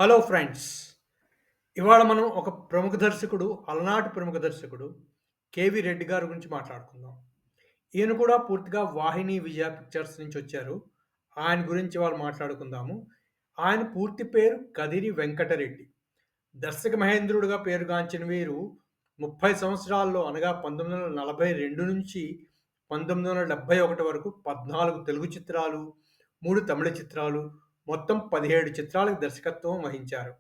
Hello friends. ఇవాళ మనం ఒక ప్రముఖ దర్శకుడు, అలనాటి ప్రముఖ దర్శకుడు 'కేవీ రెడ్డి' గారి గురించి మాట్లాడుకుందాం. ఈయన కూడా పూర్తిగా వాహిని, విజయ పిక్చర్స్ నుంచి వచ్చారు. ఆయన గురించి ఇవాళ మాట్లాడుకుందాము. ఆయన పూర్తి పేరు కదిరి వెంకటరెడ్డి. దర్శక మహేంద్రుడిగా పేరుగాంచిన వీరు 30 సంవత్సరాల్లో అనగా 1942 నుంచి 1971 వరకు 14 తెలుగు చిత్రాలు, 3 తమిళ చిత్రాలు, మొత్తం 17 చిత్రాలకు దర్శకత్వం వహించారు.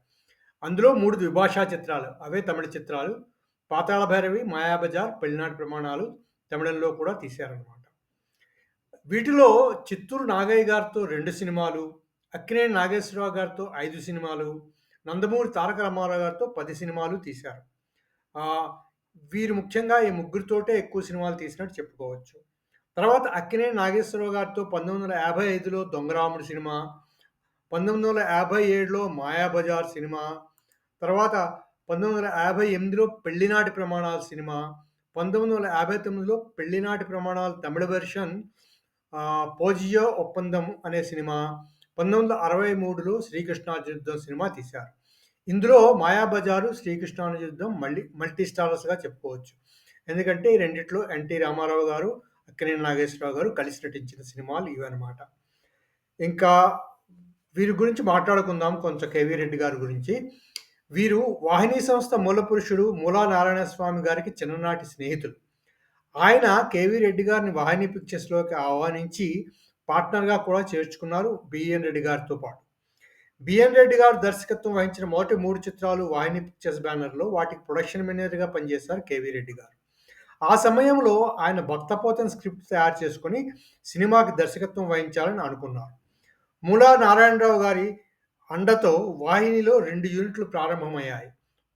అందులో 3 ద్విభాషా చిత్రాలు. అవే తమిళ చిత్రాలు. 'పాతాళ భైరవి', 'మాయాబజార్', 'పెళ్లినాటి ప్రమాణాలు' తమిళంలో కూడా తీశారనమాట. వీటిలో చిత్తూరు నాగయ్య గారితో 2 సినిమాలు, అక్కినేని నాగేశ్వరరావు గారితో 5 సినిమాలు, నందమూరి తారక రామారావు గారితో 10 సినిమాలు తీశారు. ఆహ్, వీరు ముఖ్యంగా ఈ ముగ్గురితోటే ఎక్కువ సినిమాలు తీసినట్టు చెప్పుకోవచ్చు. తర్వాత అక్కినేని నాగేశ్వరరావు గారితో 1955లో 'దొంగరాముడు' సినిమా, 1957లో 'మాయాబజార్' సినిమా, తర్వాత 1958లో 'పెళ్లినాటి ప్రమాణాలు' సినిమా, 1959లో 'పెళ్లినాటి ప్రమాణాలు' తమిళ వెర్షన్ 'పోజియో ఒప్పందం' అనే సినిమా, 1963లో 'శ్రీకృష్ణార్జున యుద్ధం' సినిమా తీశారు. ఇందులో 'మాయాబజారు', 'శ్రీకృష్ణార్జున యుద్ధం' మల్టీ స్టారర్స్‌గా చెప్పుకోవచ్చు. ఎందుకంటే ఈ రెండిట్లో ఎన్టీ రామారావు గారు, అక్కినేని నాగేశ్వరరావు గారు కలిసి నటించిన సినిమాలు ఇవన్నమాట. ఇంకా వీరి గురించి మాట్లాడుకుందాం కొంచెం 'కేవీ రెడ్డి' గారి గురించి. వీరు వాహిని సంస్థ మూలపురుషుడు మూలా నారాయణ స్వామి గారికి చిన్ననాటి స్నేహితులు. ఆయన 'కేవీ రెడ్డి' గారిని వాహిని పిక్చర్స్‌లోకి ఆహ్వానించి పార్ట్నర్‌గా కూడా చేర్చుకున్నారు బిఎన్ రెడ్డి గారితో పాటు. బిఎన్ రెడ్డి గారు దర్శకత్వం వహించిన మొదటి 3 చిత్రాలు వాహిని పిక్చర్స్ బ్యానర్‌లో వాటికి ప్రొడక్షన్ మేనేజర్‌గా పనిచేశారు 'కేవీ రెడ్డి' గారు. ఆ సమయంలో ఆయన 'భక్తపోతన' స్క్రిప్ట్ తయారు చేసుకొని సినిమాకి దర్శకత్వం వహించాలని అనుకున్నారు. మూలా నారాయణరావు గారి అండతో వాహినిలో 2 యూనిట్లు ప్రారంభమయ్యాయి.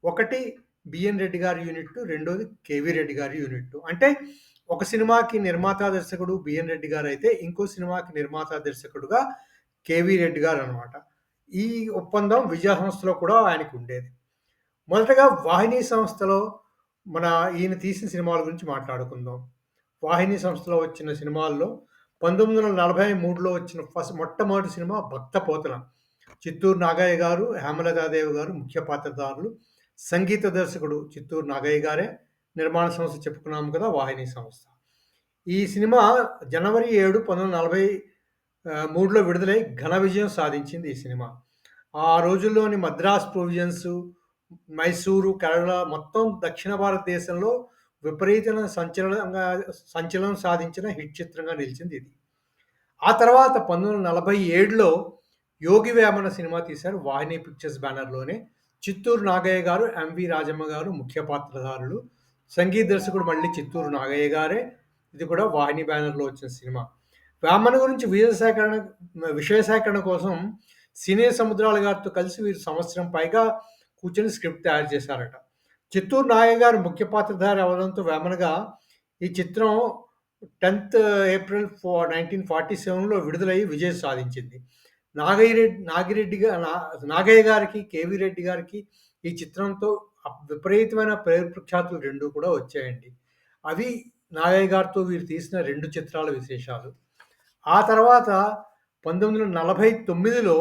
ఒకటి బిఎన్ రెడ్డి గారి యూనిట్, రెండోది కేవీ రెడ్డి గారి యూనిట్. అంటే ఒక సినిమాకి నిర్మాత దర్శకుడు బిఎన్ రెడ్డి గారైతే, ఇంకో సినిమాకి నిర్మాత దర్శకుడుగా కేవీ రెడ్డి గారనమాట. ఈ ఒప్పందం విజయ సంస్థలో కూడా ఆయనకు ఉండేది. మొదటగా వాహిని సంస్థలో ఈయన తీసిన సినిమాల గురించి మాట్లాడుకుందాం. వాహిని సంస్థలో వచ్చిన సినిమాల్లో 1943లో వచ్చిన మొట్టమొదటి సినిమా 'భక్తపోతన'. చిత్తూరు నాగయ్య గారు, హేమలతాదేవి గారు ముఖ్య పాత్రధారులు. సంగీత దర్శకుడు చిత్తూరు నాగయ్య గారే. నిర్మాణ సంస్థ చెప్పుకున్నాము కదా వాహిని సంస్థ. ఈ సినిమా జనవరి 7, 1943లో విడుదలై ఘన విజయం సాధించింది ఈ సినిమా. ఆ రోజుల్లోని మద్రాస్ ప్రొవిజన్స్, మైసూరు, కేరళ మొత్తం దక్షిణ భారతదేశంలో విపరీతమైన సంచలనం సాధించిన హిట్ చిత్రంగా నిలిచింది ఇది. ఆ తర్వాత 1947లో 'యోగి వేమన' సినిమా తీశారు వాహిని పిక్చర్స్ బ్యానర్‌లోనే. చిత్తూరు నాగయ్య గారు, ఎంవి రాజమ్మ గారు ముఖ్య పాత్రధారులు. సంగీత దర్శకుడు మళ్ళీ చిత్తూరు నాగయ్య గారే. ఇది కూడా వాహిని బ్యానర్‌లో వచ్చిన సినిమా. వేమన గురించి విషయ సేకరణ కోసం సినీ సముద్రాల గారితో కలిసి వీరు సంవత్సరం పైగా కూర్చొని స్క్రిప్ట్ తయారు చేశారట. చిత్తూరు నాగయ్య గారు ముఖ్య పాత్రధారి అవ్వడంతో వేమనగా ఈ చిత్రం 10థ్ ఏప్రిల్ 1947లో విడుదలయ్యి విజయం సాధించింది. నాగయ్య గారికి, కేవీ రెడ్డి గారికి ఈ చిత్రంతో విపరీతమైన పేరు ప్రఖ్యాతులు 2 కూడా వచ్చాయండి. అవి నాగయ్య గారితో వీరు తీసిన 2 చిత్రాల విశేషాలు. ఆ తర్వాత 1949లో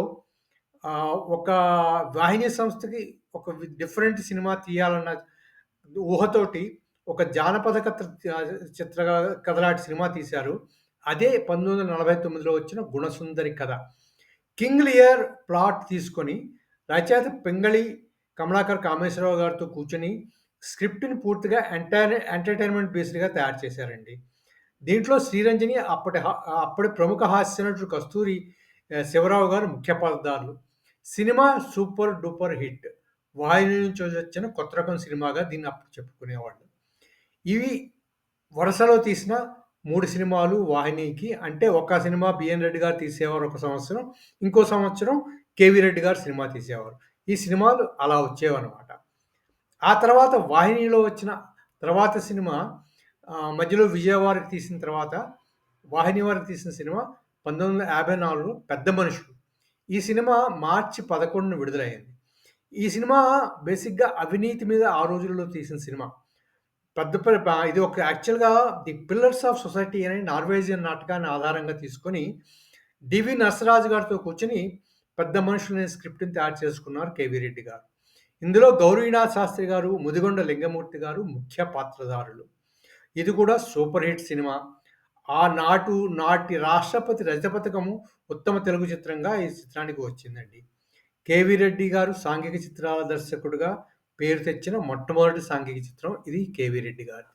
ఒక వాహిని సంస్థకి ఒక డిఫరెంట్ సినిమా తీయాలన్న ఊహతోటి ఒక జానపద చిత్ర కథలాంటి సినిమా తీశారు. అదే 1949లో వచ్చిన 'గుణసుందరి కథ'. 'కింగ్ లియర్' ప్లాట్ తీసుకొని రచయిత పింగళి కమలాకర్ కామేశ్వరరావు గారితో కూర్చొని స్క్రిప్ట్‌ని పూర్తిగా ఎంటర్‌టైన్‌మెంట్ బేస్డ్‌గా తయారు చేశారండి. దీంట్లో శ్రీరంజని అప్పటి ప్రముఖ హాస్య నటుడు కస్తూరి శివరావు గారు ముఖ్య పాత్రధారులు. Cinema super duper hit. Vahini నుంచి వచ్చిన కొత్త రకం సినిమాగా దీన్ని అప్పుడు చెప్పుకునేవాళ్ళు. ఇవి వరుసలో తీసిన 3 సినిమాలు వాహినికి. అంటే ఒక సినిమా బిఎన్ రెడ్డి గారు తీసేవారు ఒక సంవత్సరం. ఇంకో సంవత్సరం కేవీ రెడ్డి గారు సినిమా తీసేవారు. ఈ సినిమాలు అలా వచ్చేవన్నమాట. ఆ తర్వాత వాహినిలో వచ్చిన తర్వాత సినిమా మధ్యలో విజయ వారికి తీసిన తర్వాత వాహిని వారికి తీసిన సినిమా 1954లో 'పెద్ద మనుషులు'. ఈ సినిమా మార్చి 11న విడుదలయ్యింది. ఈ సినిమా బేసిక్‌గా అవినీతి మీద ఆ రోజుల్లో తీసిన సినిమా. ఇది ఒక యాక్చువల్‌గా 'ది పిల్లర్స్ ఆఫ్ సొసైటీ' అనే నార్వేజియన్ నాటకాన్ని ఆధారంగా తీసుకొని డివి నరసరాజు గారితో కూర్చొని పెద్ద మనుషులనే స్క్రిప్ట్‌ని తయారు చేసుకున్నారు 'కేవీ రెడ్డి' గారు. ఇందులో గౌరీనాథ్ శాస్త్రి గారు, ముదిగొండ లింగమూర్తి గారు ముఖ్య పాత్రధారులు. ఇది కూడా సూపర్ హిట్ సినిమా. నాటి రాష్ట్రపతి రజత పథకము ఉత్తమ తెలుగు చిత్రంగా ఈ చిత్రానికి వచ్చిందండి. 'కేవీ రెడ్డి' గారు సాంఘిక చిత్రాల దర్శకుడుగా పేరు తెచ్చిన మొట్టమొదటి సాంఘిక చిత్రం ఇది 'కేవీ రెడ్డి' గారిది.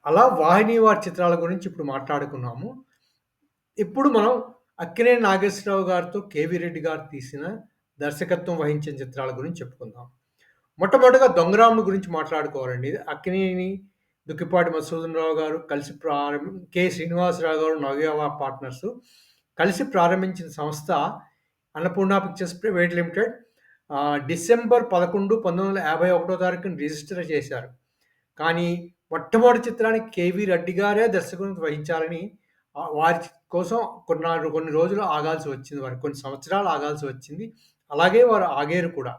అలా వాహిని వారి చిత్రాల గురించి ఇప్పుడు మాట్లాడుకున్నాము. ఇప్పుడు మనం అక్కినేని నాగేశ్వరరావు గారితో 'కేవీ రెడ్డి' గారు తీసిన దర్శకత్వం వహించిన చిత్రాల గురించి చెప్పుకుందాం. మొట్టమొదటిగా 'దొంగరాముడు' గురించి మాట్లాడుకోవాలండి. అక్కినేని, దుక్కిపాటి మధుసూదనరావు గారు కలిసి కె. శ్రీనివాసరావు గారు, నవ్య పార్ట్నర్స్ కలిసి ప్రారంభించిన సంస్థ Annapurna pictures private limited. December 11, 1951 తారీఖున రిజిస్టర్ చేశారు. కానీ మొట్టమొదటి చిత్రానికి 'కేవీ రెడ్డి' గారే దర్శకత్వం వహించాలని వారి కోసం కొన్ని రోజులు ఆగాల్సి వచ్చింది. వారికి కొన్ని సంవత్సరాలు ఆగాల్సి వచ్చింది. అలాగే వారు ఆగారు కూడా.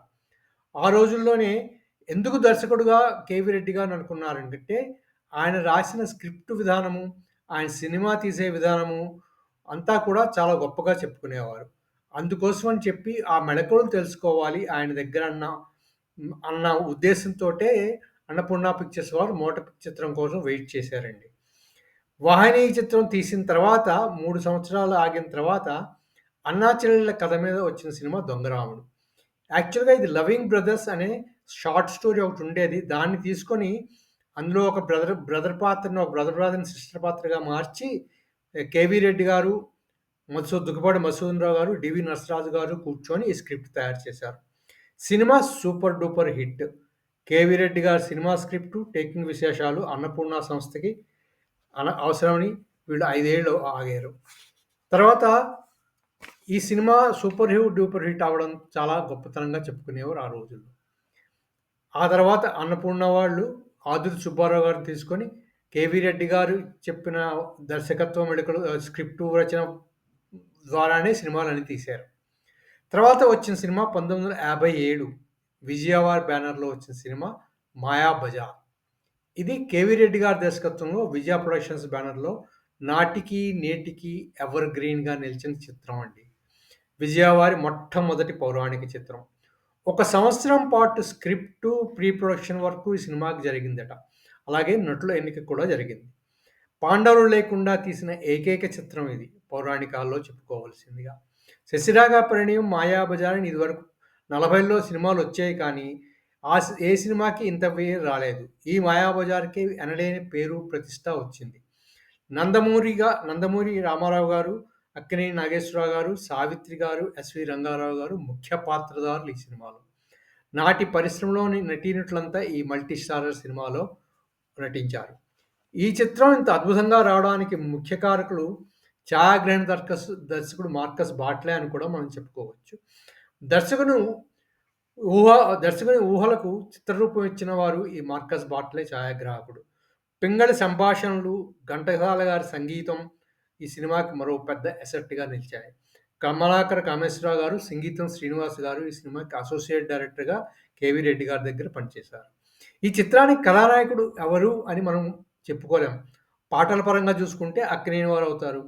ఆ రోజుల్లోనే ఎందుకు దర్శకుడుగా 'కేవీ రెడ్డి' గారిని అనుకున్నారంటే, ఆయన రాసిన స్క్రిప్ట్ విధానము, ఆయన సినిమా తీసే విధానము అంతా కూడా చాలా గొప్పగా చెప్పుకునేవారు. అందుకోసమని చెప్పి ఆ మెళకువలు తెలుసుకోవాలి ఆయన దగ్గర అన్న ఉద్దేశంతోటే అన్నపూర్ణ పిక్చర్స్ వారు మొదటి చిత్రం కోసం వెయిట్ చేశారండి. వాహిని చిత్రం తీసిన తర్వాత 3 సంవత్సరాలు ఆగిన తర్వాత అన్నా చెల్లెళ్ళ కథ మీద వచ్చిన సినిమా 'దొంగరాముడు'. యాక్చువల్‌గా ఇది 'లవింగ్ బ్రదర్స్' అనే షార్ట్ స్టోరీ ఒకటుండేది. దాన్ని తీసుకొని అందులో ఒక బ్రదర్‌ని సిస్టర్ పాత్రగా మార్చి 'కేవీ రెడ్డి' గారు, దుక్కిపాటి మధుసూదనరావు గారు, 'డివి నరసరాజు' గారు కూర్చొని ఈ స్క్రిప్ట్ తయారు చేశారు. Cinema super duper hit. 'KV Reddy' గారి సినిమా స్క్రిప్టు, టేకింగ్ విశేషాలు అన్నపూర్ణ సంస్థకి అవసరమని వీళ్ళు 5 ఏళ్ళు ఆగారు. తర్వాత ఈ సినిమా సూపర్ డూపర్ హిట్ అవ్వడం చాలా గొప్పతనంగా చెప్పుకునేవారు ఆ రోజుల్లో. ఆ తర్వాత అన్నపూర్ణ వాళ్ళు ఆదుర్తి సుబ్బారావు గారిని తీసుకొని 'కేవీ రెడ్డి' గారు చెప్పిన దర్శకత్వ మెళకువలు స్క్రిప్టు రచన ద్వారానే సినిమాలన్నీ తీశారు. తర్వాత వచ్చిన సినిమా 1957 విజయ వారి బ్యానర్‌లో వచ్చిన సినిమా 'మాయాబజార్'. ఇది 'కేవీ రెడ్డి' గారి దర్శకత్వంలో విజయ ప్రొడక్షన్స్ బ్యానర్‌లో నాటికి, నేటికి ఎవర్ గ్రీన్‌గా నిలిచిన చిత్రం అండి. విజయ వారి మొట్టమొదటి పౌరాణిక చిత్రం. ఒక సంవత్సరం పాటు స్క్రిప్టు, ప్రీ ప్రొడక్షన్ వర్క్ ఈ సినిమాకి జరిగిందట. అలాగే నటుల ఎన్నిక కూడా జరిగింది. పాండవులు లేకుండా తీసిన ఏకైక చిత్రం ఇది పౌరాణికాల్లో చెప్పుకోవాల్సిందిగా. శశిరేఖ పరిణయం, మాయాబజార్ అని ఇదివరకు 40లో సినిమాలొచ్చాయి కానీ ఏ సినిమాకి ఇంత పేరు రాలేదు. ఈ మాయాబజార్‌కి ఎనలేని పేరు, ప్రతిష్ట వచ్చింది. నందమూరి రామారావు గారు, అక్కినేని నాగేశ్వరరావు గారు, సావిత్రి గారు, ఎస్వి రంగారావు గారు ముఖ్య పాత్రధారులు ఈ సినిమాలో. నాటి పరిశ్రమలోని నటీనటులంతా ఈ మల్టీ స్టారర్ సినిమాలో నటించారు. ఈ చిత్రం ఇంత అద్భుతంగా రావడానికి ముఖ్య కారకులు ఛాయాగ్రహణ దర్శకుడు మార్కస్ బాట్లే అని కూడా మనం చెప్పుకోవచ్చు. దర్శకుని ఊహలకు చిత్రరూపం ఇచ్చిన వారు ఈ మార్కస్ బాట్లే ఛాయాగ్రాహకుడు. పింగళి సంభాషణలు, ఘంటసాల గారి సంగీతం ఈ సినిమాకి మరో పెద్ద అసెట్‌గా నిలిచాయి. కమలాకర కామేశ్వరరావు గారు, సంగీతం శ్రీనివాస్ గారు ఈ సినిమాకి అసోసియేట్ డైరెక్టర్‌గా 'కేవీ రెడ్డి' గారి దగ్గర పనిచేశారు. ఈ చిత్రానికి కథానాయకుడు ఎవరు అని మనం చెప్పుకోలేం. పాటల పరంగా చూసుకుంటే అక్కినేని వారు అవుతారు.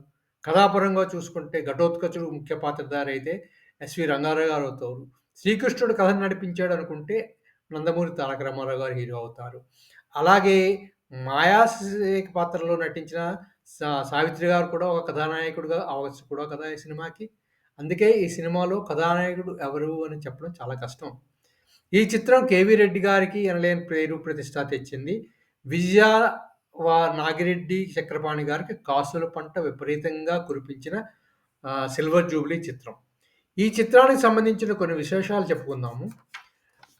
కథాపరంగా చూసుకుంటే ఘటోత్కచుడు ముఖ్య పాత్రధారి అయితే ఎస్వి రంగారావు గారు అవుతారు. శ్రీకృష్ణుడు కథను నడిపించాడు అనుకుంటే నందమూరి తారక రామారావు గారు హీరో అవుతారు. అలాగే మాయాశేఖ పాత్రలో నటించిన సావిత్రి గారు కూడా ఒక కథానాయకుడిగా అవ్వచ్చు కూడా కదా ఈ సినిమాకి. అందుకే ఈ సినిమాలో కథానాయకుడు ఎవరు అని చెప్పడం చాలా కష్టం. ఈ చిత్రం 'కేవీ రెడ్డి' గారికి ఎనలేని పేరు, ప్రతిష్ట తెచ్చింది. నాగిరెడ్డి చక్రపాణి గారికి కాసుల పంట విపరీతంగా కురిపించిన సిల్వర్ జూబ్లీ చిత్రం. ఈ చిత్రానికి సంబంధించిన కొన్ని విశేషాలు చెప్పుకుందాము.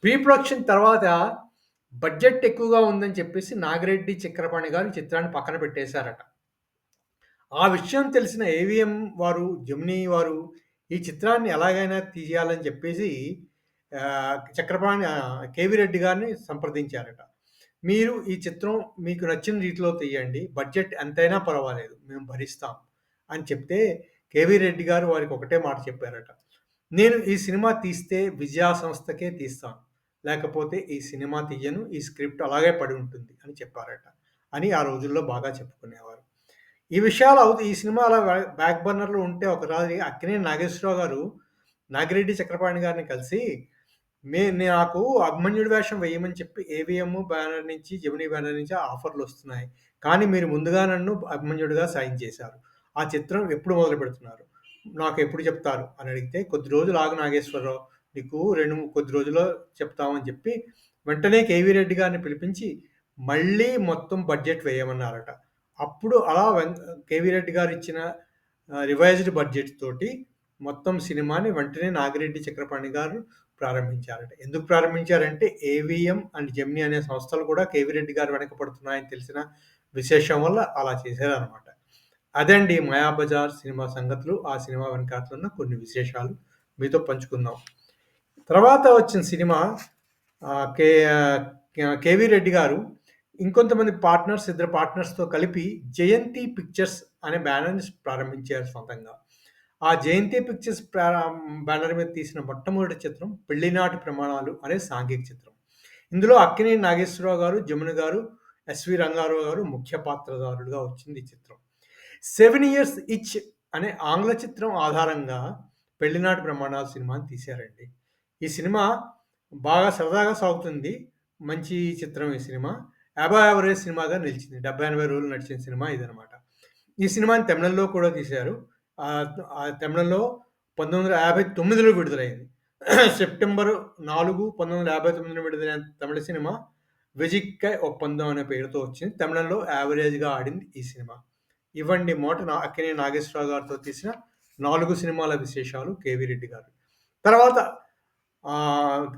ప్రీ ప్రొడక్షన్ తర్వాత బడ్జెట్ ఎక్కువగా ఉందని చెప్పేసి నాగిరెడ్డి చక్రపాణి గారు చిత్రాన్ని పక్కన పెట్టేశారట. ఆ విషయం తెలిసిన ఏవిఎం వారు, జెమినీ వారు ఈ చిత్రాన్ని ఎలాగైనా తీయాలని చెప్పేసి కేవీ రెడ్డి గారిని సంప్రదించారట. మీరు ఈ చిత్రం మీకు నచ్చిన రీతిలో తీయండి. బడ్జెట్ ఎంతైనా పర్వాలేదు. మేము భరిస్తాం అని చెప్తే కేవీ రెడ్డి గారు వారికి ఒకటే మాట చెప్పారట. నేను ఈ సినిమా తీస్తే విజయ సంస్థకే తీస్తాను. లేకపోతే ఈ సినిమా తీయను. ఈ స్క్రిప్ట్ అలాగే పడి ఉంటుంది అని చెప్పారట. అని ఆ రోజుల్లో బాగా చెప్పుకునేవారు. ఈ విషయాలు ఈ సినిమా అలా బ్యాక్ బర్నర్‌లో ఉంటే ఒకసారి అక్కినేని నాగేశ్వరరావు గారు నాగిరెడ్డి చక్రపాణి గారిని కలిసి నాకు అభిమన్యుడి వేషం వేయమని చెప్పి ఏవిఎం బ్యానర్ నుంచి, జెమినీ బ్యానర్ నుంచి ఆఫర్‌లొస్తున్నాయి. కానీ మీరు ముందుగా నన్ను అభిమన్యుడిగా సైన్ చేశారు. ఆ చిత్రం ఎప్పుడు మొదలుపెడుతున్నారు? నాకెప్పుడు చెప్తారు? అని అడిగితే, కొద్ది రోజులు ఆగు నాగేశ్వరరావు. నీకు కొద్ది రోజుల్లో చెప్తామని చెప్పి, వెంటనే కేవీ రెడ్డి గారిని పిలిపించి, మళ్ళీ మొత్తం బడ్జెట్ వేయమన్నారట. అప్పుడు అలా కేవీ రెడ్డి గారిచ్చిన రివైజ్డ్ బడ్జెట్ తోటి మొత్తం సినిమాని వెంటనే నాగిరెడ్డి చక్రపాణి గారు ప్రారంభించారట. ఎందుకు ప్రారంభించారంటే, ఏవిఎం అండ్ జెమినీ అనే సంస్థలు కూడా కేవీ రెడ్డి గారు వెనక పడుతున్నాయని తెలిసిన విశేషం వల్ల అలా చేశారనమాట. అదండి 'మాయాబజార్' సినిమా సంగతులు. ఆ సినిమా వెనకాతల ఉన్న కొన్ని విశేషాలు మీతో పంచుకుందాం. తర్వాత వచ్చిన సినిమా ఆహ్, కే కేవీ రెడ్డి గారు ఇంకొంతమంది ఇద్దరు పార్ట్నర్స్‌తో కలిపి 'జయంతి పిక్చర్స్' అనే బ్యానర్‌ని ప్రారంభించారు సొంతంగా. ఆ 'జయంతి పిక్చర్స్' బ్యానర్ మీద తీసిన మొట్టమొదటి చిత్రం 'పెళ్లినాటి ప్రమాణాలు' అనే సాంఘిక చిత్రం. ఇందులో అక్కినేని నాగేశ్వరరావు గారు, జమున గారు, ఎస్వి రంగారావు గారు ముఖ్య పాత్రధారులుగా వచ్చింది ఈ చిత్రం. 7 ఇయర్స్ ఈచ్ అనే ఆంగ్ల చిత్రం ఆధారంగా 'పెళ్లినాటి ప్రమాణాలు' సినిమాని తీశారండి. ఈ సినిమా బాగా సరదాగా సాగుతుంది. మంచి చిత్రం ఈ సినిమా. అబోవ్ యావరేజ్ సినిమాగా నిలిచింది. 70, 80 రోజులు నడిచిన సినిమా ఇదనమాట. ఈ సినిమాని తమిళంలో కూడా తీశారు. ఆ తమిళంలో 1959లో విడుదలైంది. సెప్టెంబర్ 4, 1959 విడుదలైన తమిళ సినిమా 'వెజిక్కై ఒప్పందం' అనే పేరుతో వచ్చింది. తమిళంలో యావరేజ్‌గా ఆడింది ఈ సినిమా. ఇవ్వండి అక్కినేని నాగేశ్వరరావు గారితో తీసిన 4 సినిమాల విశేషాలు కేవీ రెడ్డి గారు. తర్వాత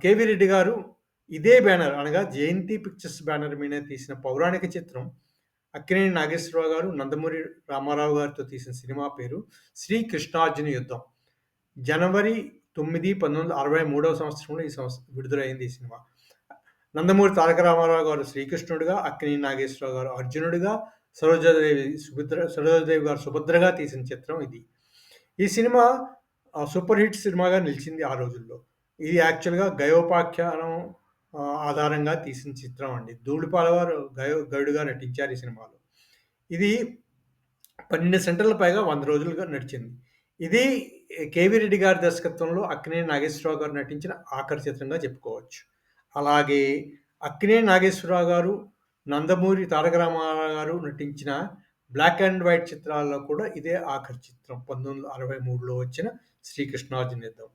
కేవీ రెడ్డి గారు ఇదే బ్యానర్ అనగా 'జయంతి పిక్చర్స్' బ్యానర్ మీద తీసిన పౌరాణిక చిత్రం అక్కినేని నాగేశ్వరరావు గారు, నందమూరి రామారావు గారితో తీసిన సినిమా పేరు 'శ్రీకృష్ణార్జున యుద్ధం'. జనవరి 9, 1963 సంవత్సరంలో విడుదలైంది ఈ సినిమా. నందమూరి తారక రామారావు గారు శ్రీకృష్ణుడిగా, అక్కినేని నాగేశ్వరరావు గారు అర్జునుడిగా, సరోజాదేవి గారు సుభద్రగా తీసిన చిత్రం ఇది. ఈ సినిమా సూపర్ హిట్ సినిమాగా నిలిచింది ఆ రోజుల్లో. ఇది యాక్చువల్‌గా గయోపాఖ్యానం ఆధారంగా తీసిన చిత్రం అండి. ధూళిపాల వారు గరుడుగా నటించారు ఈ సినిమాలో. ఇది 12 సెంటర్ల పైగా 100 రోజులుగా నడిచింది. ఇది కేవీ రెడ్డి గారి దర్శకత్వంలో అక్కినేని నాగేశ్వరరావు గారు నటించిన ఆఖరి చిత్రంగా చెప్పుకోవచ్చు. అలాగే అక్కినేని నాగేశ్వరరావు గారు, నందమూరి తారక రామారావు గారు నటించిన బ్లాక్ అండ్ వైట్ చిత్రాల్లో కూడా ఇదే ఆఖరి చిత్రం. 1963లో వచ్చిన 'శ్రీకృష్ణార్జున యుద్ధం'.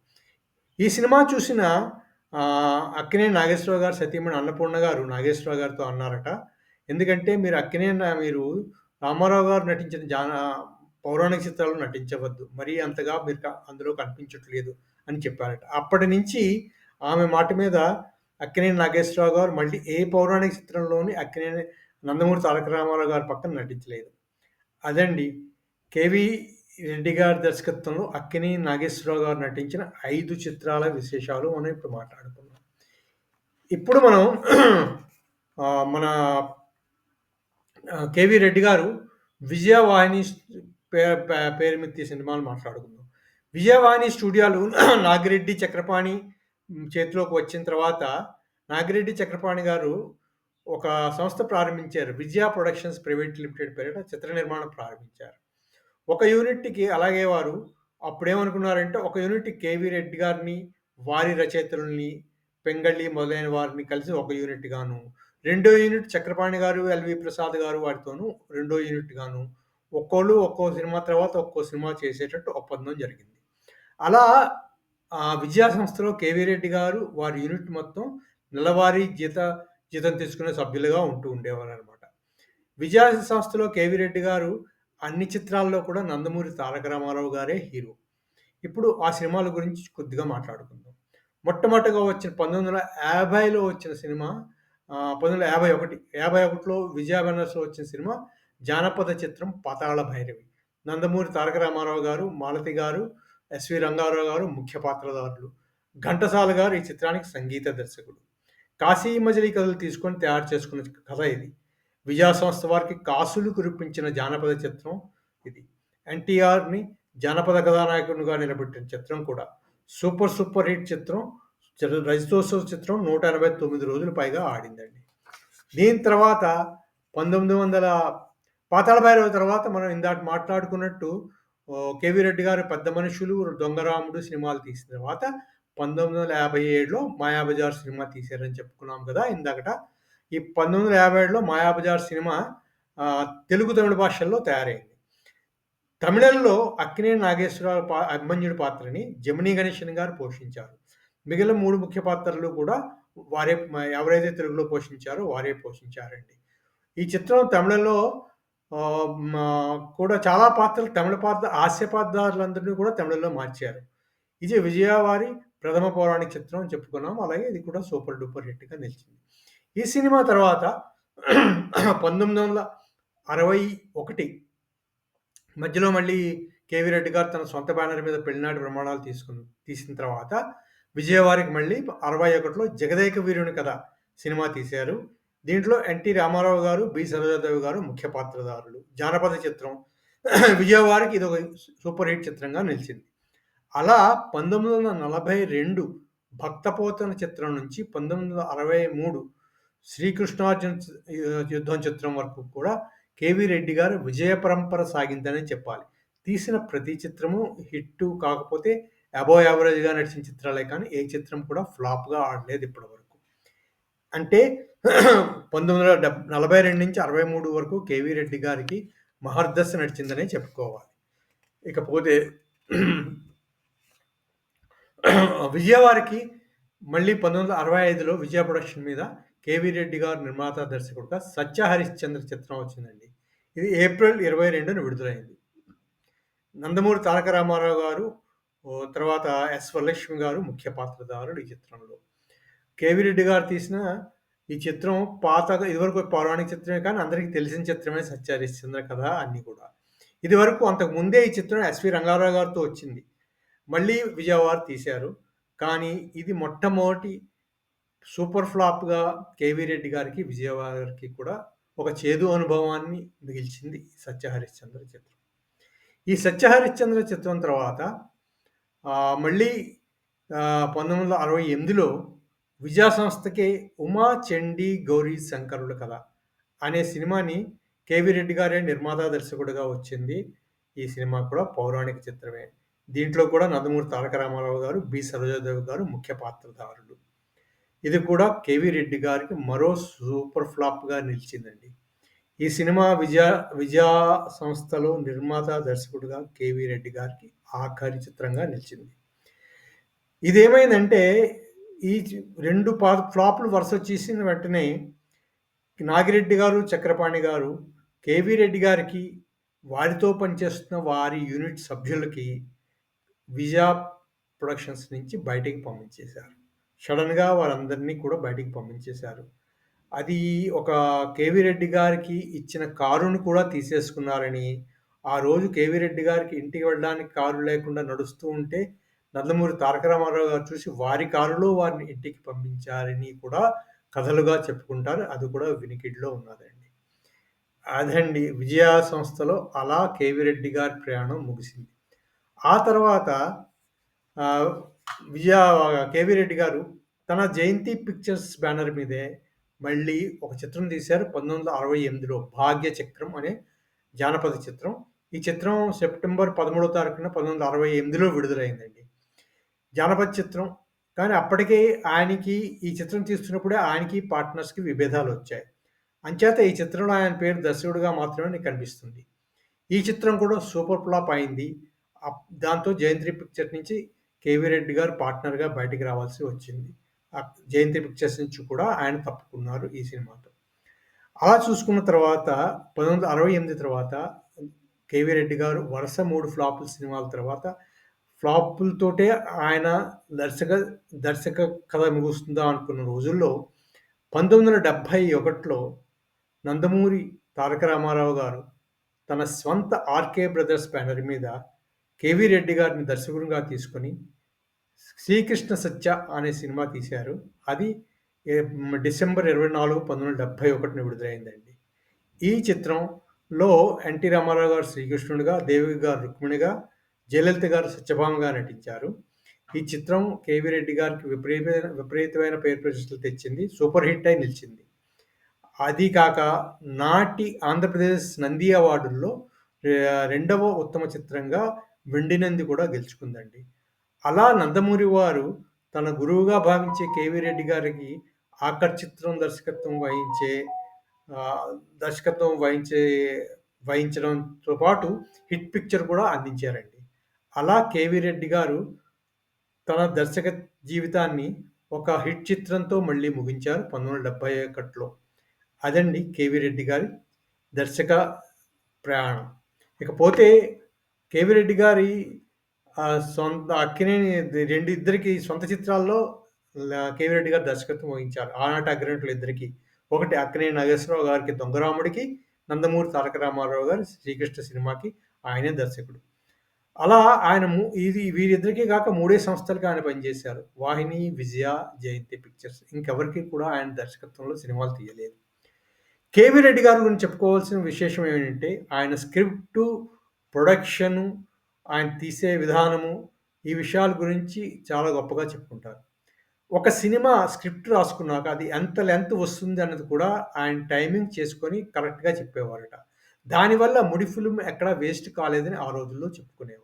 ఈ సినిమా చూసిన అక్కినేని నాగేశ్వరరావు గారు సతీమణి అన్నపూర్ణ గారు నాగేశ్వరరావు గారితో అన్నారట, ఎందుకంటే మీరు రామారావు గారు నటించిన పౌరాణిక చిత్రాల్లో నటించవద్దు. మరీ అంతగా మీరు అందులో కనిపించట్లేదు అని చెప్పారట. అప్పటి నుంచి ఆమె మాట మీద అక్కినేని నాగేశ్వరరావు గారు మళ్ళీ ఏ పౌరాణిక చిత్రంలోని నందమూరి తారక రామారావు గారి పక్కన నటించలేదు. అదండి కేవీ రెడ్డి గారి దర్శకత్వంలో అక్కినేని నాగేశ్వరరావు గారు నటించిన 5 చిత్రాల విశేషాలు మనం ఇప్పుడు మాట్లాడుకుందాం. ఇప్పుడు మనం మన కేవీ రెడ్డి గారు విజయవాహిని పేరు మీద తీసిన సినిమాలు మాట్లాడుకుందాం. విజయవాహిని స్టూడియోలు నాగిరెడ్డి చక్రపాణి చేతిలోకి వచ్చిన తర్వాత నాగిరెడ్డి చక్రపాణి గారు ఒక సంస్థ ప్రారంభించారు. విజయ ప్రొడక్షన్స్ ప్రైవేట్ లిమిటెడ్ పేరిట చిత్ర నిర్మాణం ప్రారంభించారు. ఒక యూనిట్‌కి అలాగే వారు అప్పుడేమనుకున్నారంటే, ఒక యూనిట్‌కి కేవీ రెడ్డి గారిని, వారి రచయితలని, పెంగళి మొదలైన వారిని కలిసి ఒక యూనిట్ గాను, రెండో యూనిట్ చక్రపాణి గారు, ఎల్‌వి ప్రసాద్ గారు వారితోనూ రెండో యూనిట్ గాను, ఒక్కోళ్ళు ఒక్కో సినిమా తర్వాత ఒక్కో సినిమా చేసేటట్టు ఒప్పందం జరిగింది. అలా విజయ సంస్థలో కేవీ రెడ్డి గారు వారి యూనిట్ మొత్తం నెలవారీ జీతం తీసుకునే సభ్యులుగా ఉంటూ ఉండేవారనమాట. విజయ సంస్థలో కేవీ రెడ్డి గారు అన్ని చిత్రాల్లో కూడా నందమూరి తారక రామారావు గారే హీరో. ఇప్పుడు ఆ సినిమాల గురించి కొద్దిగా మాట్లాడుకుందాం. మొట్టమొదటగా వచ్చిన 1950లో వచ్చిన సినిమా 1951. 51లో విజయ బ్యానర్స్‌లో వచ్చిన సినిమా జానపద చిత్రం 'పాతాళ భైరవి'. నందమూరి తారక రామారావు గారు, మాలతి గారు, ఎస్వి రంగారావు గారు ముఖ్య పాత్రధారులు. ఘంటసాల గారు ఈ చిత్రానికి సంగీత దర్శకుడు. కాశీ మజిలీ కథలు తీసుకొని తయారు చేసుకున్న కథ ఇది. విజయ సంస్థ వారికి కాసులు కురిపించిన జానపద చిత్రం ఇది. ఎన్టీఆర్‌ని జానపద కథానాయకునిగా నిలబెట్టిన చిత్రం కూడా. సూపర్ హిట్ చిత్రం. రజతోత్సవ చిత్రం 189 రోజులు పైగా ఆడిందండి. దీని తర్వాత 1900 పాతాళ భైరవి తర్వాత మనం ఇందాక మాట్లాడుకున్నట్టు కేవీ రెడ్డి గారు 'పెద్ద మనుషులు', 'దొంగరాముడు' సినిమాలు తీసిన తర్వాత 1957లో 'మాయాబజార్' సినిమా తీశారని చెప్పుకున్నాం కదా ఇందాకట. ఈ 1957లో 'మాయాబజార్' సినిమా తెలుగు, తమిళ భాషల్లో తయారైంది. తమిళంలో అక్కినేని నాగేశ్వరరావు అభిమన్యుడి పాత్రని జమినీ గణేశన్ గారు పోషించారు. మిగిలిన 3 ముఖ్య పాత్రలు కూడా వారే ఎవరైతే తెలుగులో పోషించారో వారే పోషించారండి. ఈ చిత్రం తమిళంలో కూడా చాలా పాత్రలు హాస్య పాత్రలందరినీ కూడా తమిళంలో మార్చారు. ఇది విజయ వారి ప్రథమ పౌరాణిక చిత్రం అని చెప్పుకున్నాం. అలాగే ఇది కూడా సూపర్ డూపర్ హిట్‌గా నిలిచింది. ఈ సినిమా తర్వాత 1961 మధ్యలో మళ్ళీ కేవీ రెడ్డి గారు తన సొంత బ్యానర్ మీద పెళ్లినాటి ప్రమాణాలు తీసిన తర్వాత విజయవారికి మళ్ళీ 61లో 'జగదేక వీరుని కథ' సినిమా తీశారు. దీంట్లో ఎన్టీ రామారావు గారు, బి సరోజాదేవి గారు ముఖ్య పాత్రధారులు. జానపద చిత్రం. విజయవారికి ఇదొక సూపర్ హిట్ చిత్రంగా నిలిచింది. అలా 1942 భక్తపోతన చిత్రం నుంచి 1963 శ్రీకృష్ణార్జున యుద్ధం చిత్రం వరకు కూడా కేవీ రెడ్డి గారు విజయ పరంపర సాగిందనే చెప్పాలి. తీసిన ప్రతి చిత్రము హిట్టు కాకపోతే అబోవ్ యావరేజ్‌గా నడిచిన చిత్రాలే కానీ ఏ చిత్రం కూడా ఫ్లాప్‌గా ఆడలేదు ఇప్పటివరకు. అంటే 1942 నుంచి 63 వరకు కేవీ రెడ్డి గారికి మహర్దశ నడిచిందనే చెప్పుకోవాలి. ఇకపోతే విజయవారికి మళ్ళీ 1965లో విజయ ప్రొడక్షన్ మీద కేవీ రెడ్డి గారు నిర్మాత, దర్శకుడుగా 'సత్య హరిశ్చంద్ర' చిత్రం వచ్చిందండి. ఇది ఏప్రిల్ 22న విడుదలైంది. నందమూరి తారక రామారావు గారు, తర్వాత ఎస్. వరలక్ష్మి గారు ముఖ్య పాత్రధారులు ఈ చిత్రంలో. కేవీ రెడ్డి గారు తీసిన ఈ చిత్రం పాతగా ఇదివరకు పౌరాణిక చిత్రమే కానీ అందరికీ తెలిసిన చిత్రమే 'సత్య హరిశ్చంద్ర' కథ అన్నీ కూడా. ఇదివరకు అంతకు ముందే ఈ చిత్రం ఎస్వి రంగారావు గారితో వచ్చింది. మళ్ళీ విజయవారు తీశారు. కానీ ఇది మొట్టమొదటి సూపర్ ఫ్లాప్‌గా కేవీ రెడ్డి గారికి, విజయవాడ గారికి కూడా ఒక చేదు అనుభవాన్ని మిగిల్చింది 'సత్య హరిశ్చంద్ర' చిత్రం. ఈ 'సత్య హరిశ్చంద్ర' చిత్రం తర్వాత మళ్ళీ 1968లో విజయ సంస్థకే 'ఉమా చండీ గౌరీ శంకరుల కథ' అనే సినిమాని కేవీ రెడ్డి గారే నిర్మాత, దర్శకుడిగా వచ్చింది. ఈ సినిమా కూడా పౌరాణిక చిత్రమే. దీంట్లో కూడా నందమూరి తారక రామారావు గారు, బి సరోజాదేవి గారు ముఖ్య పాత్రధారులు. ఇది కూడా కేవీ రెడ్డి గారికి మరో సూపర్ ఫ్లాప్‌గా నిలిచిందండి. ఈ సినిమా విజయ సంస్థలో నిర్మాత, దర్శకుడిగా కేవీ రెడ్డి గారికి ఆఖరి చిత్రంగా నిలిచింది. ఇదేమైందంటే ఈ 2 ఫ్లాప్‌లు వరుసొచ్చేసిన వెంటనే నాగిరెడ్డి గారు, చక్రపాణి గారు కేవీ రెడ్డి గారికి, వారితో పనిచేస్తున్న వారి యూనిట్ సభ్యులకి విజయ ప్రొడక్షన్స్ నుంచి బయటికి పంపించేశారు. సడెన్‌గా వారందరినీ కూడా బయటికి పంపించేశారు. అది ఒక కేవీ రెడ్డి గారికి ఇచ్చిన కారును కూడా తీసేసుకున్నారని, ఆ రోజు కేవీ రెడ్డి గారికి ఇంటికి వెళ్ళడానికి కారు లేకుండా నడుస్తూ ఉంటే నందమూరి తారక రామారావు గారు చూసి వారి కారులో వారిని ఇంటికి పంపించారని కూడా కథలుగా చెప్పుకుంటారు. అది కూడా వినికిడిలో ఉన్నదండి. అదండి విజయ సంస్థలో అలా కేవీ రెడ్డి గారి ప్రయాణం ముగిసింది. ఆ తర్వాత కేవీ రెడ్డి గారు తన జయంతి పిక్చర్స్ బ్యానర్ మీదే మళ్ళీ ఒక చిత్రం తీశారు 1968లో 'భాగ్యచక్రం' అనే జానపద చిత్రం. ఈ చిత్రం సెప్టెంబర్ 13వ తారీఖున 1968లో విడుదలైందండి. జానపద చిత్రం. కానీ అప్పటికే ఆయనకి ఈ చిత్రం తీస్తున్నప్పుడే ఆయనకి, పార్ట్నర్స్‌కి విభేదాలొచ్చాయి. అంచేత ఈ చిత్రంలో ఆయన పేరు దర్శకుడిగా మాత్రమే కనిపిస్తుంది. ఈ చిత్రం కూడా సూపర్ ఫ్లాప్ అయింది. దాంతో జయంతి పిక్చర్స్ నుంచి కేవీ రెడ్డి గారు పార్ట్నర్‌గా బయటికి రావాల్సి వచ్చింది. జయంతి పిక్చర్స్ నుంచి కూడా ఆయన తప్పుకున్నారు ఈ సినిమాతో. అలా చూసుకున్న తర్వాత 1968 తర్వాత కేవీ రెడ్డి గారు వరుస 3 ఫ్లాపుల సినిమాల తర్వాత ఫ్లాపులతోటే ఆయన దర్శక కథ ముగుస్తుందా అనుకున్న రోజుల్లో 1971లో నందమూరి తారక రామారావు గారు తన స్వంత ఆర్కే బ్రదర్స్ బ్యానర్ మీద కేవీ రెడ్డి గారిని దర్శకుడిగా తీసుకొని 'శ్రీకృష్ణ సత్య' అనే సినిమా తీశారు. అది డిసెంబర్ 24, 1971న విడుదలైందండి. ఈ చిత్రంలో ఎన్టీ రామారావు గారు శ్రీకృష్ణుడిగా, దేవి గారు రుక్మిణిగా, జయలలిత గారు సత్యభామగా నటించారు. ఈ చిత్రం కేవీ రెడ్డి గారికి విపరీతమైన పేరు ప్రతిష్టలు తెచ్చింది. సూపర్ హిట్ అయి నిలిచింది. అది కాక నాటి ఆంధ్రప్రదేశ్ నంది అవార్డుల్లో రెండవ ఉత్తమ చిత్రంగా వెండి నంది కూడా గెలుచుకుందండి. అలా నందమూరి వారు తన గురువుగా భావించే 'కేవీ రెడ్డి' గారికి 'ఆకర్' చిత్రం ఆహ్, దర్శకత్వం వహించడంతో పాటు హిట్ పిక్చర్ కూడా అందించారండి. అలా 'కేవీ రెడ్డి' గారు తన దర్శక జీవితాన్ని ఒక హిట్ చిత్రంతో మళ్ళీ ముగించారు 1971లో. అదండి 'కేవీ రెడ్డి' గారి దర్శక ప్రయాణం. ఇకపోతే 'కేవీ రెడ్డి' గారి సొంత అక్కినేని ఇద్దరికి సొంత చిత్రాల్లో 'కేవీ రెడ్డి' గారు దర్శకత్వం వహించారు. ఆనాటి అగ్రనటులు ఇద్దరికీ. ఒకటి అక్కినేని నాగేశ్వరరావు గారికి 'దొంగరాముడికి', నందమూరి తారక రామారావు గారి 'శ్రీకృష్ణ' సినిమాకి ఆయనే దర్శకుడు. అలా ఆయన వీరిద్దరికీ గాక మూడే సంస్థలకి ఆయన పనిచేశారు. వాహిని, విజయ, జయంతి పిక్చర్స్. ఇంకెవరికీ కూడా ఆయన దర్శకత్వంలో సినిమాలు తీయలేదు. 'కేవీ రెడ్డి' గారి గురించి చెప్పుకోవాల్సిన విశేషం ఏమిటంటే, ఆయన స్క్రిప్టు, ప్రొడక్షను, ఆయన తీసే విధానము, ఈ విషయాల గురించి చాలా గొప్పగా చెప్పుకుంటారు. ఒక సినిమా స్క్రిప్ట్ రాసుకున్నాక అది ఎంత లెంత్ వస్తుంది అన్నది కూడా ఆయన టైమింగ్ చేసుకొని కరెక్ట్‌గా చెప్పేవారట. దానివల్ల ముడి ఫిల్మ్ ఎక్కడ వేస్ట్ కాలేదని ఆ రోజుల్లో చెప్పుకునేవారు.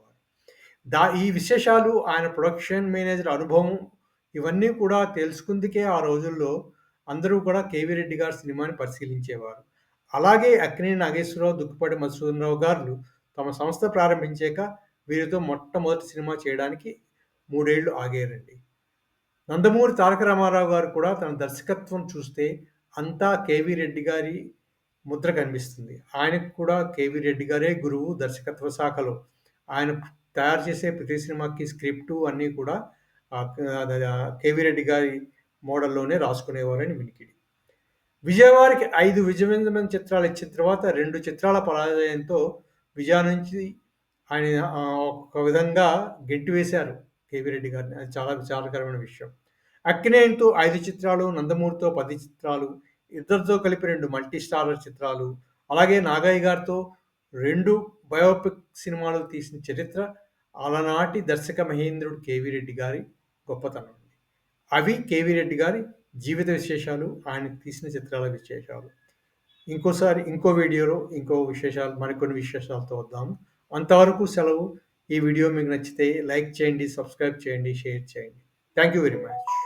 ఈ విశేషాలు ఆయన ప్రొడక్షన్ మేనేజర్ అనుభవం ఇవన్నీ కూడా తెలుసుకుందుకే ఆ రోజుల్లో అందరూ కూడా 'కేవీ రెడ్డి' గారి సినిమాని పరిశీలించేవారు. అలాగే అక్కినేని నాగేశ్వరరావు, దుక్కిపాటి మధుసూదనరావు గారు తమ సంస్థ ప్రారంభించాక వీరితో మొట్టమొదటి సినిమా చేయడానికి 3 ఏళ్లు ఆగారండి. నందమూరి తారక రామారావు గారు కూడా తన దర్శకత్వం చూస్తే అంతా 'కేవీ రెడ్డి' గారి ముద్ర కనిపిస్తుంది. ఆయనకు కూడా 'కేవీ రెడ్డి' గారే గురువు దర్శకత్వ శాఖలో. ఆయన తయారు చేసే ప్రతి సినిమాకి స్క్రిప్టు అన్నీ కూడా 'కేవీ రెడ్డి' గారి మోడల్‌లోనే రాసుకునేవారని వినికిడి. విజయవాడకి 5 విజయవంతమైన చిత్రాలు ఇచ్చిన తర్వాత 2 చిత్రాల పరాజయంతో విజయ నుంచి ఆయన ఒక విధంగా గెంటివేశారు 'కేవీ రెడ్డి' గారిని. అది చాలా విచారకరమైన విషయం. అక్కినేనితో 5 చిత్రాలు, నందమూరితో 10 చిత్రాలు, ఇద్దరితో కలిపి 2 మల్టీ స్టారర్ చిత్రాలు, అలాగే నాగయ్య గారితో 2 బయోపిక్ సినిమాలు తీసిన చరిత్ర అలనాటి దర్శక మహేంద్రుడు 'కేవీ రెడ్డి' గారి గొప్పతనం. అవి 'కేవీ రెడ్డి' గారి జీవిత విశేషాలు, ఆయన తీసిన చిత్రాల విశేషాలు. ఇంకో వీడియోలో మరికొన్ని విశేషాలతో వద్దాము. అంతవరకు సెలవు. ఈ వీడియో మీకు నచ్చితే లైక్ చేయండి, సబ్స్క్రైబ్ చేయండి, షేర్ చేయండి. Thank you very much.